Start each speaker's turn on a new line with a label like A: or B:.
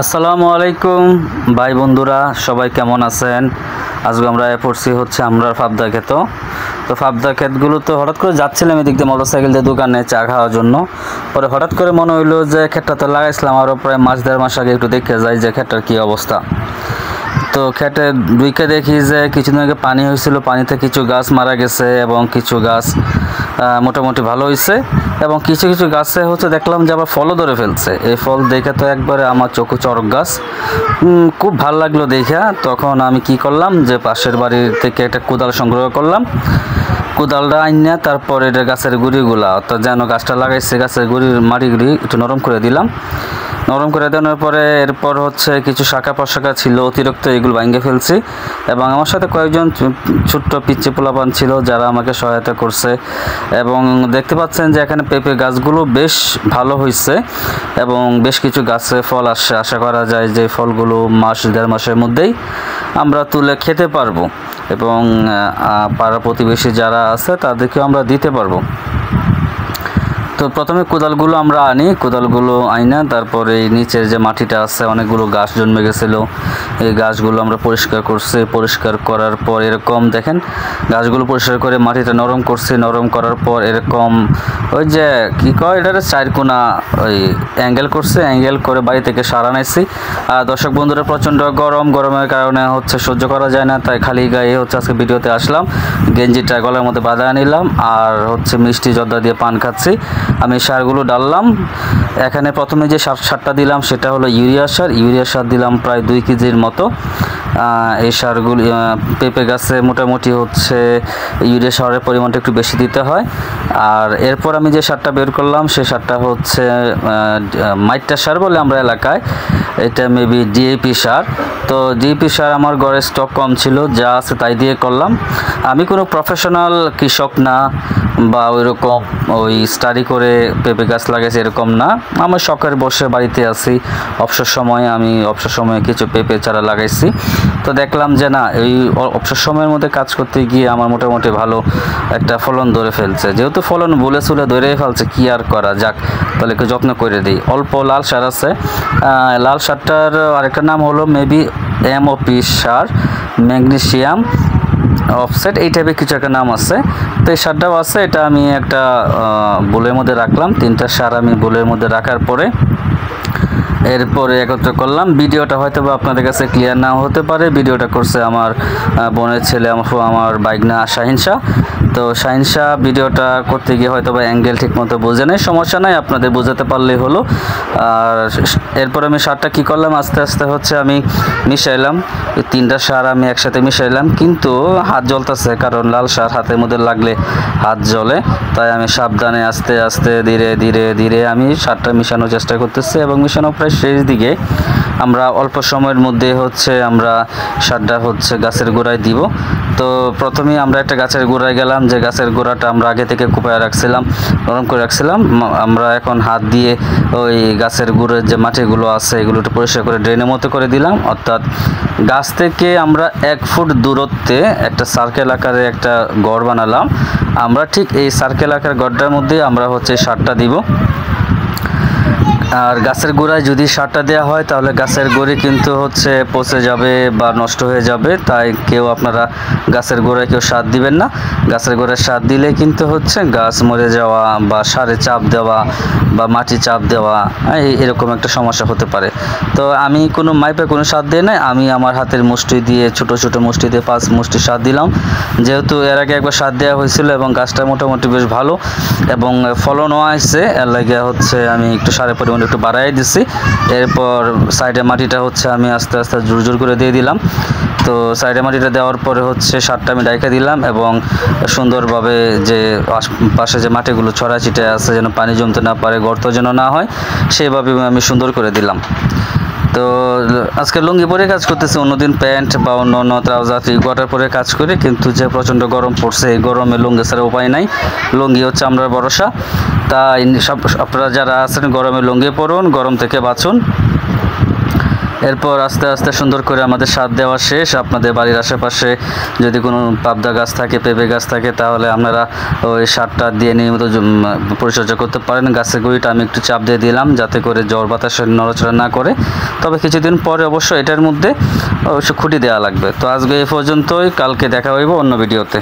A: আসসালামু আলাইকুম ভাই বন্ধুরা, সবাই কেমন আছেন? আজকে আমরা পড়ছি হচ্ছে আমরা পাবদা ক্ষেত। তো পাবদা ক্ষেতগুলো তো হঠাৎ করে যাচ্ছিলাম এদিক দিয়ে মোটরসাইকেল দিয়ে দোকানে চা খাওয়ার জন্য। পরে হঠাৎ করে মনে হইলো যে ক্ষেতটা তো লাগাইছিলাম আরও প্রায় মাস দেড় মাস আগে, একটু দেখে যাই যে ক্ষেতটার কী অবস্থা। তো ক্ষেতে দুইকে দেখি যে কিছুদিন আগে পানি হয়েছিল, পানিতে কিছু গাছ মারা গেছে এবং কিছু গাছ মোটামুটি ভালো হয়েছে এবং কিছু কিছু গাছে হচ্ছে দেখলাম যে আবার ফলও ধরে ফেলছে। এই ফল দেখে তো একবারে আমার চোখে চড়ক গাছ, খুব ভালো লাগলো দেখা। তখন আমি কি করলাম যে পাশের বাড়ির থেকে একটা কোদাল সংগ্রহ করলাম। কোদালটা আইনা তারপর এটা গাছের গুঁড়িগুলা, অর্থাৎ যেন গাছটা লাগাইছে গাছের গুঁড়ির মাটিগুলি একটু নরম করে দিলাম। নরম করে দেওয়ার পরে এরপর হচ্ছে কিছু শাখা প্রশাখা ছিল অতিরিক্ত, এগুলো ভাঙে ফেলছি এবং আমার সাথে কয়েকজন ছোট্ট পিচ্চি পোলাপান ছিল যারা আমাকে সহায়তা করছে। এবং দেখতে পাচ্ছেন যে এখানে পেঁপে গাছগুলো বেশ ভালো হয়েছে এবং বেশ কিছু গাছে ফল আসছে। আশা করা যায় যে ফলগুলো মাস দেড় মাসের মধ্যেই আমরা তুলে খেতে পারবো এবং পাড়া প্রতিবেশী যারা আছে তাদেরকেও আমরা দিতে পারবো। তো প্রথমে কোদালগুলো আমরা আনি, কোদালগুলো আইনা তারপরে এই নিচের যে মাটিটা আছে অনেকগুলো গাছ জন্মে গেছিলো, এই গাছগুলো আমরা পরিষ্কার করছি। পরিষ্কার করার পর এরকম দেখেন গাছগুলো পরিষ্কার করে মাটিটা নরম করছি। নরম করার পর এরকম ওই যে কী কয় এটারে চারকোনা ওই অ্যাঙ্গেল করছে, অ্যাঙ্গেল করে বাড়ি থেকে সার আনাইছি। আর দর্শক বন্ধুরা, প্রচণ্ড গরমের কারণে হচ্ছে সহ্য করা যায় না, তাই খালি গায়ে হচ্ছে আজকে ভিডিওতে আসলাম। গেঞ্জিটা গলার মধ্যে বাঁধা নিলাম আর হচ্ছে মিষ্টি জর্দা দিয়ে পান খাচ্ছি। আমি সারগুলো ডাললাম। এখানে প্রথমে যে সারটা দিলাম সেটা হলো ইউরিয়া সার দিলাম প্রায় 2 কেজির মতো। এই সারগুলো পেঁপে গাছে মোটামুটি হচ্ছে ইউরিয়া সারের পরিমাণটা একটু বেশি দিতে হয়। আর এরপর আমি যে সারটা বের করলাম সেই সারটা হচ্ছে মাইট্টা সার বলে আমরা এলাকায়, এটা মেবি ডিএপি সার। তো ডিএপি সার আমার ঘরে স্টক কম ছিল, যা আছে তাই দিয়ে করলাম। আমি কোনো প্রফেশনাল কৃষক না বা ওইরকম ওই স্টাডি করে পেঁপে গাছ লাগাইছি এরকম না। আমার শখের বসে বাড়িতে আছি, অবসর সময়ে কিছু পেঁপে চারা লাগাইছি। তো দেখলাম যে না, এই অবসর সময়ের মধ্যে কাজ করতে গিয়ে আমার মোটামুটি ভালো একটা ফলন ধরে ফেলছে। যেহেতু ফলন বলে চুলে ধরে ফেলছে, কি আর করা যাক, তাহলে একটু যত্ন করে দিই। অল্প লাল সার আছে, লাল সারটার আরেকটা নাম হলো মেবি এমওপি সার, ম্যাগনেসিয়াম অফসেট, এই টাইপের কিছু একটা নাম আছে। তো এই সারটাও আছে, এটা আমি একটা বোলের মধ্যে রাখলাম। 3টা সার আমি বোলের মধ্যে রাখার পরে এরপরে একত্র করলাম। ভিডিওটা হয়তো বা আপনাদের কাছে ক্লিয়ার নাও হতে পারে। ভিডিওটা করছে আমার বোনের ছেলে, আমার বাইকনা শাহিন শাহ। তো শাহিন শাহ ভিডিওটা করতে গিয়ে হয়তো বা অ্যাঙ্গেল ঠিক মতো বোঝে নাই, সমস্যা নাই, আপনাদের বোঝাতে পারলেই হলো। আর এরপর আমি সারটা কী করলাম, আস্তে আস্তে হচ্ছে আমি মিশাইলাম। 3টা সার আমি একসাথে মিশাইলাম, কিন্তু হাত জ্বলতেছে, কারণ লাল সার হাতের মধ্যে লাগলে হাত জ্বলে। তাই আমি সাবধানে আস্তে আস্তে ধীরে ধীরে ধীরে আমি সারটা মিশানোর চেষ্টা করতেছি এবং মিশানো প্রায় শেষ দিকে। আমরা অল্প সময়ের মধ্যে হচ্ছে আমরা সারটা হচ্ছে গাছের গোড়ায় দিব। তো প্রথমেই আমরা একটা গাছের গোড়ায় গেলাম, যে গাছের গোড়াটা আমরা আগে থেকে কুপায় রাখছিলাম, নরম করে রাখছিলাম। আমরা এখন হাত দিয়ে ওই গাছের গোড়ার যে মাটিগুলো আছে এগুলো একটু পরিষ্কার করে ড্রেনের মতো করে দিলাম। অর্থাৎ গাছ থেকে আমরা 1 ফুট দূরত্বে একটা সার্কেল আকারে একটা গড় বানালাম। আমরা ঠিক এই সার্কেল আকার গড়টার মধ্যে আমরা হচ্ছে সারটা দিব। আর গাছের গোড়ায় যদি সারটা দেওয়া হয় তাহলে গাছের গোড়ি কিন্তু হচ্ছে পচে যাবে বা নষ্ট হয়ে যাবে, তাই কেউ আপনারা গাছের গোড়ায় কেউ সার দিবেন না। গাছের গোড়ায় সার দিলে কিন্তু হচ্ছে গাছ মরে যাওয়া বা সারে চাপ দেওয়া বা মাটি চাপ দেওয়া এরকম একটা সমস্যা হতে পারে। তো আমি কোনো মাইপে কোনো সার দিয়ে নাই, আমি আমার হাতের মুষ্টি দিয়ে ছোটো ছোটো মুষ্টি দিয়ে 5 মুষ্টি সার দিলাম। যেহেতু এর আগে একবার সার দেওয়া হয়েছিল এবং গাছটা মোটামুটি বেশ ভালো এবং ফলনও আসছে, এর লাগে হচ্ছে আমি একটু সারের পরিমাণ একটু বাড়াই দিচ্ছি। এরপর সাইডে মাটিটা হচ্ছে আমি আস্তে আস্তে জোর করে দিয়ে দিলাম। তো সাইডে মাটিটা দেওয়ার পরে হচ্ছে সারটা আমি ডাইকা দিলাম এবং সুন্দরভাবে যে পাশে যে মাটিগুলো ছড়া ছিটে আছে যেন পানি জমতে না পারে, গর্ত যেন না হয়, সেইভাবে আমি সুন্দর করে দিলাম। তো আজকে লুঙ্গি পরে কাজ করতেছি, অন্যদিন প্যান্ট বা অন্য ট্রাউজার কোয়ার্টার পরে কাজ করি, কিন্তু যে প্রচণ্ড গরম পড়ছে এই গরমে লুঙ্গি ছাড়া উপায় নাই। লুঙ্গি হচ্ছে আমরা ভরসা। তাই আপনারা যারা আছেন গরমে লুঙ্গি পরুন, গরম থেকে বাঁচুন। এরপর আস্তে আস্তে সুন্দর করে আমাদের সার দেওয়া শেষ। আপনাদের বাড়ির আশেপাশে যদি কোনো পাবদা গাছ থাকে, পেঁপে গাছ থাকে, তাহলে আপনারা ওই সারটা দিয়ে নিয়মিত পরিচর্যা করতে পারেন। গাছের গুঁড়িটা আমি একটু চাপ দিয়ে দিলাম যাতে করে ঝড় বাতাসে নড়াচড়া না করে। তবে কিছুদিন পরে অবশ্য এটার মধ্যে অবশ্য খুঁটি দেওয়া লাগবে। তো আজকে এই পর্যন্তই, কালকে দেখা হইব অন্য ভিডিওতে।